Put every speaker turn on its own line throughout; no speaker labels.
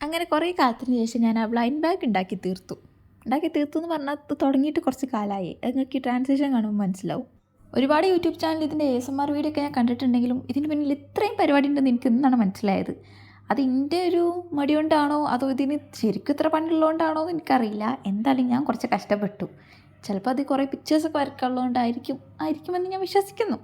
അങ്ങനെ കുറേ കാലത്തിന് ശേഷം ഞാൻ ആ ബ്ലൈൻഡ് ബാഗ് ഉണ്ടാക്കി തീർത്തു എന്ന് പറഞ്ഞാൽ തുടങ്ങിയിട്ട് കുറച്ച് കാലമായി. നിങ്ങൾക്ക് ഈ ട്രാൻസിഷൻ കാണുമ്പോൾ മനസ്സിലാവും. ഒരുപാട് യൂട്യൂബ് ചാനൽ ഇതിൻ്റെ ASMR വീഡിയോ ഒക്കെ ഞാൻ കണ്ടിട്ടുണ്ടെങ്കിലും ഇതിന് പിന്നിൽ ഇത്രയും പരിപാടി ഉണ്ടെന്ന് എനിക്ക് ഇന്നാണ് മനസ്സിലായത്. അത് എൻ്റെ ഒരു മടി കൊണ്ടാണോ അതോ ഇതിന് ശരിക്കും ഇത്ര പണിയുള്ളതുകൊണ്ടാണോ എന്ന് എനിക്കറിയില്ല. എന്തായാലും ഞാൻ കുറച്ച് കഷ്ടപ്പെട്ടു. ചിലപ്പോൾ അത് കുറേ പിക്ചേഴ്സൊക്കെ ആയിരിക്കുമെന്ന് ഞാൻ വിശ്വസിക്കുന്നു.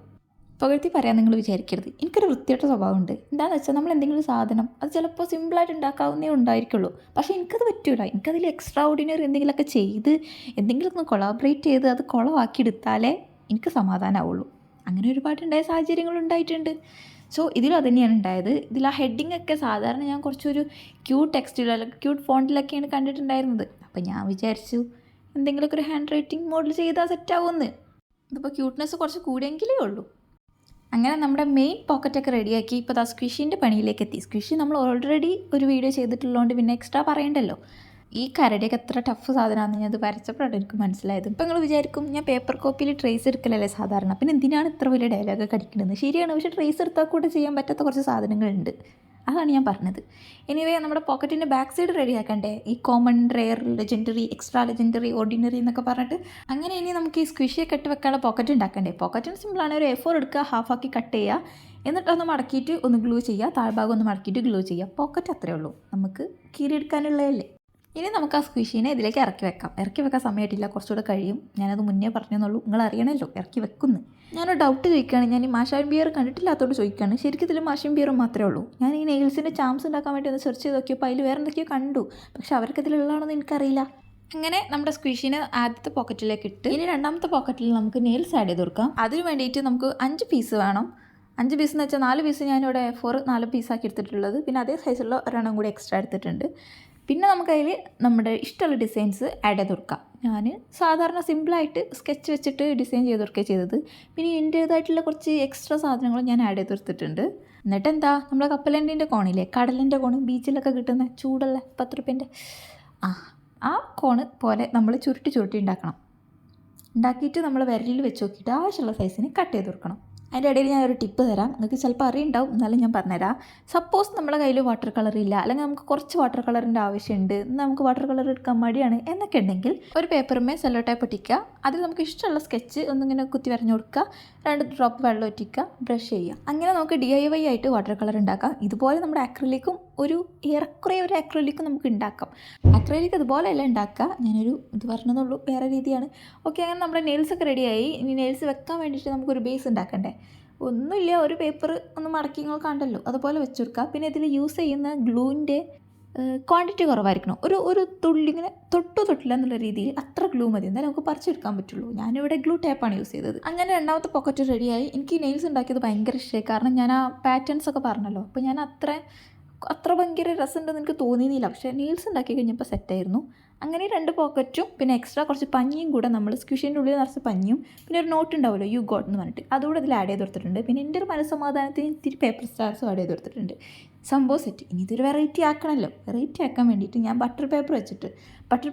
പുകഴ്ത്തി പറയാൻ നിങ്ങൾ വിചാരിക്കരുത്. എനിക്കൊരു വൃത്തിയായിട്ട സ്വഭാവമുണ്ട്. എന്താണെന്ന് വെച്ചാൽ നമ്മൾ എന്തെങ്കിലും സാധനം അത് ചിലപ്പോൾ സിമ്പിളായിട്ട് ഉണ്ടാക്കാവുന്നേ ഉണ്ടായിരിക്കുള്ളൂ. പക്ഷേ എനിക്കത് പറ്റൂല. എനിക്കതിൽ എക്സ്ട്രാ ഓർഡിനറി എന്തെങ്കിലുമൊക്കെ ചെയ്ത് എന്തെങ്കിലുമൊക്കെ കൊളാബറേറ്റ് ചെയ്ത് അത് കുളമാക്കി എടുത്താലേ എനിക്ക് സമാധാനമാവുള്ളൂ. അങ്ങനെ ഒരുപാടുണ്ടായ സാഹചര്യങ്ങൾ ഉണ്ടായിട്ടുണ്ട്. സോ ഇതിലും അത് തന്നെയാണ് ഉണ്ടായത്. ഇതിൽ ആ ഹെഡിങ് ഒക്കെ സാധാരണ ഞാൻ കുറച്ചൊരു ക്യൂട്ട് ടെക്സ്റ്റിലോ അല്ലെങ്കിൽ ക്യൂട്ട് ഫോണ്ടിലൊക്കെയാണ് കണ്ടിട്ടുണ്ടായിരുന്നത്. അപ്പോൾ ഞാൻ വിചാരിച്ചു എന്തെങ്കിലുമൊക്കെ ഒരു ഹാൻഡ് റൈറ്റിംഗ് മോഡൽ ചെയ്താൽ സെറ്റാവുമെന്ന്. ഇതിപ്പോൾ ക്യൂട്ട്നെസ് കുറച്ച് കൂടിയെങ്കിലേ ഉള്ളൂ. അങ്ങനെ നമ്മുടെ മെയിൻ പോക്കറ്റൊക്കെ റെഡിയാക്കി ഇപ്പോൾ സ്ക്വിഷിൻ്റെ പണിയിലേക്ക് എത്തി. സ്ക്വിഷി നമ്മൾ ഓൾറെഡി ഒരു വീഡിയോ ചെയ്തിട്ടുള്ളതുകൊണ്ട് പിന്നെ എക്സ്ട്രാ പറയണ്ടല്ലോ. ഈ കരടിയൊക്കെ എത്ര ടഫ് സാധനമാണെന്ന് ഞാൻ അത് വരച്ചപ്പോഴാണ് എനിക്ക് മനസ്സിലായത്. ഇപ്പോൾ നിങ്ങൾ വിചാരിക്കും ഞാൻ പേപ്പർ കോപ്പിയിൽ ട്രേസ് എടുക്കലല്ലേ സാധാരണ, പിന്നെ എന്തിനാണ് ഇത്ര വലിയ ഡയലോഗൊക്കെ അടിക്കുന്നത്. ശരിയാണ്, പക്ഷേ ട്രേസ് എടുത്താൽ കൂടെ ചെയ്യാൻ പറ്റാത്ത കുറച്ച് സാധനങ്ങളുണ്ട്. അതാണ് ഞാൻ പറഞ്ഞത്. എനിവേ നമ്മുടെ പോക്കറ്റിൻ്റെ ബാക്ക് സൈഡ് റെഡിയാക്കണ്ടേ, ഈ common, rare, legendary, extra legendary, ordinary എന്നൊക്കെ പറഞ്ഞിട്ട്. അങ്ങനെ ഇനി നമുക്ക് ഈ സ്ക്വിഷിയൊക്കെ ഇട്ട് വെക്കാനുള്ള പോക്കറ്റ് ഉണ്ടാക്കണ്ടേ. പോക്കറ്റിന് സിമ്പിളാണ്. ഒരു A4 എടുക്കുക, ഹാഫാക്കി കട്ട് ചെയ്യുക, എന്നിട്ടൊന്ന് മടക്കിയിട്ട് ഒന്ന് ഗ്ലൂ ചെയ്യുക, താഴ്ഭാഗം ഒന്ന് മടക്കിയിട്ട് ഗ്ലൂ ചെയ്യുക. പോക്കറ്റ് അത്രയേ ഉള്ളൂ, നമുക്ക് കീറിയെടുക്കാനുള്ളതല്ലേ. ഇനി നമുക്ക് ആ സ്ക്വിഷീനെ ഇതിലേക്ക് ഇറക്കി വെക്കാൻ സമയമായിട്ടില്ല, കുറച്ചുകൂടെ കഴിയും. ഞാനത് മുന്നേ പറഞ്ഞെന്നുള്ളൂ, നിങ്ങൾ അറിയണമല്ലോ ഇറക്കി വെക്കുന്നു. ഞാനൊരു ഡൗട്ട് ചോദിക്കുകയാണ്. ഞാൻ ഈ മാഷാൻ ബിയർ കണ്ടിട്ടില്ലാത്തതുകൊണ്ട് ചോദിക്കുകയാണ്. ശരിക്കും ഇതിൽ മാഷാൻ ബിയറും മാത്രമേ ഉള്ളൂ. ഞാൻ ഈ നെയിൽസിൻ്റെ ചാംസ് ഉണ്ടാക്കാൻ വേണ്ടി ഒന്ന് സെർച്ച് ചെയ്ത് നോക്കിയപ്പോൾ അതിൽ വേറെ എന്തൊക്കെയോ കണ്ടു, പക്ഷെ അവർക്ക് ഇതിലുള്ളതാണെന്ന് എനിക്കറിയില്ല. അങ്ങനെ നമ്മുടെ സ്ക്വിഷിനെ ആദ്യത്തെ പോക്കറ്റിലേക്ക് ഇട്ട് ഇനി രണ്ടാമത്തെ പോക്കറ്റിൽ നമുക്ക് നെയിൽസ് ആഡ് ചെയ്ത് കൊടുക്കാം. അതിന് വേണ്ടിയിട്ട് നമുക്ക് 5 പീസ് വേണം. 5 പീസ് എന്ന് വെച്ചാൽ 4 പീസ് ഞാനിവിടെ A4 4 പീസാക്കി എടുത്തിട്ടുള്ളത്. പിന്നെ അതേ സൈസുള്ള ഒരെണ്ണം കൂടി എക്സ്ട്രാ എടുത്തിട്ടുണ്ട്. പിന്നെ നമുക്കതിൽ നമ്മുടെ ഇഷ്ടമുള്ള ഡിസൈൻസ് ആഡ് ചെയ്ത് കൊടുക്കാം. ഞാൻ സാധാരണ സിമ്പിളായിട്ട് സ്കെച്ച് വെച്ചിട്ട് ഡിസൈൻ ചെയ്ത് കൊടുക്കുക ചെയ്തത്. പിന്നെ എൻ്റേതായിട്ടുള്ള കുറച്ച് എക്സ്ട്രാ സാധനങ്ങൾ ഞാൻ ആഡ് ചെയ്ത് കൊടുത്തിട്ടുണ്ട്. എന്നിട്ട് എന്താ, നമ്മളെ കപ്പലണ്ടിൻ്റെ കോണില്ലേ, കടലിൻ്റെ കോണ്, ബീച്ചിലൊക്കെ കിട്ടുന്ന ചൂടുള്ള 10 രൂപേൻ്റെ ആ കോണ് പോലെ നമ്മൾ ചുരുട്ടി ഉണ്ടാക്കിയിട്ട് നമ്മൾ വിരലിൽ വെച്ച് നോക്കിയിട്ട് ആവശ്യമുള്ള സൈസിന് കട്ട് ചെയ്ത് കൊടുക്കണം. അതിൻ്റെ ഇടയിൽ ഞാൻ ഒരു ടിപ്പ് തരാം, നിങ്ങൾക്ക് ചിലപ്പോൾ അറിയുണ്ടാവും, എന്നാലും ഞാൻ പറഞ്ഞുതരാം. സപ്പോസ് നമ്മുടെ കയ്യിൽ വാട്ടർ കളർ ഇല്ല, അല്ലെങ്കിൽ നമുക്ക് കുറച്ച് വാട്ടർ കളറിൻ്റെ ആവശ്യമുണ്ട്, നമുക്ക് വാട്ടർ കളർ എടുക്കാൻ മടിയാണ് എന്നൊക്കെ ഉണ്ടെങ്കിൽ ഒരു പേപ്പറുമേ സെല്ലോ ടേപ്പ് ഒട്ടിക്കുക. അതിൽ നമുക്ക് ഇഷ്ടമുള്ള സ്കെച്ച് ഒന്നിങ്ങനെ കുത്തി വരഞ്ഞു കൊടുക്കുക, 2 ഡ്രോപ്പ് വെള്ളം ഒറ്റിക്കുക, ബ്രഷ് ചെയ്യുക. അങ്ങനെ നമുക്ക് DIY ആയിട്ട് വാട്ടർ കളർ ഉണ്ടാക്കാം. ഇതുപോലെ നമ്മുടെ അക്രിലിക്കും ഏറെക്കുറെ ഒരു അക്രിലിക്കും നമുക്ക് ഉണ്ടാക്കാം. അക്രിലിക്ക് ഇതുപോലെയല്ല ഉണ്ടാക്കുക, ഞാനൊരു ഇത് പറഞ്ഞതെന്നുള്ളൂ, വേറെ രീതിയാണ്. ഓക്കെ, അങ്ങനെ നമ്മുടെ നെയിൽസൊക്കെ റെഡിയായി. ഇനി നെയിൽസ് വെക്കാൻ വേണ്ടിയിട്ട് നമുക്കൊരു ബേസ് ഉണ്ടാക്കണ്ടേ. ഒന്നുമില്ല, ഒരു പേപ്പർ ഒന്ന് മടക്കി നിങ്ങൾ കണ്ടല്ലോ, അതുപോലെ വെച്ച് കൊടുക്കുക. പിന്നെ ഇതിൽ യൂസ് ചെയ്യുന്ന ഗ്ലൂവിൻ്റെ ക്വാണ്ടിറ്റി കുറവായിരിക്കണം. ഒരു തുള്ളി ഇങ്ങനെ തൊട്ടില്ല എന്നുള്ള രീതിയിൽ അത്ര ഗ്ലൂ മതി, എന്നാലും നമുക്ക് പറിച്ചെടുക്കാൻ പറ്റുള്ളൂ. ഞാനിവിടെ ഗ്ലൂ ടേപ്പാണ് യൂസ് ചെയ്തത്. അങ്ങനെ രണ്ടാമത്തെ പോക്കറ്റ് റെഡിയായി. എനിക്ക് നെയിൽസ് ഉണ്ടാക്കിയത് ഭയങ്കര ഇഷ്ടമായി, കാരണം ഞാൻ ആ പാറ്റേൺസ് ഒക്കെ പറഞ്ഞല്ലോ. അപ്പോൾ ഞാൻ അത്ര ഭയങ്കര രസമുണ്ടെന്ന് എനിക്ക് തോന്നിയില്ല, പക്ഷേ നെയിൽസ് ഉണ്ടാക്കി കഴിഞ്ഞപ്പോൾ സെറ്റായിരുന്നു. അങ്ങനെ 2 പോക്കറ്റും പിന്നെ എക്സ്ട്രാ കുറച്ച് പഞ്ഞിയും കൂടെ നമ്മൾ സ്ക്വിഷിൻ്റെ ഉള്ളിൽ നിറച്ച് പഞ്ഞിയും പിന്നെ ഒരു നോട്ട് ഉണ്ടാവുമല്ലോ, യു ഗോട്ട് എന്ന് പറഞ്ഞിട്ട്, അതുകൂടെ ഇതിൽ ആഡ് ചെയ്ത് കൊടുത്തിട്ടുണ്ട്. പിന്നെ എൻ്റെ ഒരു മനസ്സമാധാനത്തിന് ഇത്തിരി പേപ്പർ സ്റ്റാർസും ആഡ് ചെയ്ത് കൊടുത്തിട്ടുണ്ട്. സംഭവം സെറ്റ്. ഇനി ഇതൊരു വെറൈറ്റി ആക്കണമല്ലോ. വെറൈറ്റി ആക്കാൻ വേണ്ടിയിട്ട് ഞാൻ ബട്ടർ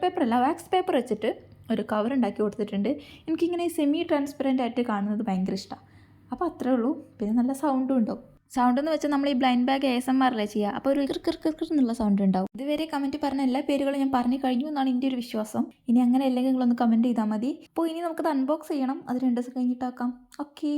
പേപ്പറല്ല, വാക്സ് പേപ്പർ വെച്ചിട്ട് ഒരു കവർ ഉണ്ടാക്കി കൊടുത്തിട്ടുണ്ട്. എനിക്കിങ്ങനെ സെമി ട്രാൻസ്പെറൻ്റ് ആയിട്ട് കാണുന്നത് ഭയങ്കര ഇഷ്ടമാണ്. അപ്പോൾ അത്രേ ഉള്ളൂ. പിന്നെ നല്ല സൗണ്ടും ഉണ്ടാവും. സൗണ്ട് എന്ന് വെച്ചാൽ നമ്മൾ ഈ ബ്ലൈൻഡ് ബാഗ് ASMR ചെയ്യുക, അപ്പോൾ ഒരു കിർ എന്നുള്ള സൗണ്ട് ഉണ്ടാവും. ഇതുവരെ കമൻറ്റ് പറഞ്ഞ എല്ലാ പേരുകളും ഞാൻ പറഞ്ഞു കഴിഞ്ഞു എന്നാണ് എൻ്റെ ഒരു വിശ്വാസം. ഇനി അങ്ങനെ അല്ലെങ്കിൽ നിങ്ങളൊന്ന് കമൻറ്റ് ചെയ്താൽ മതി. അപ്പോൾ ഇനി നമുക്കത് അൺബോക്സ് ചെയ്യണം, അത് 2 ദിവസം കഴിഞ്ഞിട്ടാക്കാം. ഓക്കെ.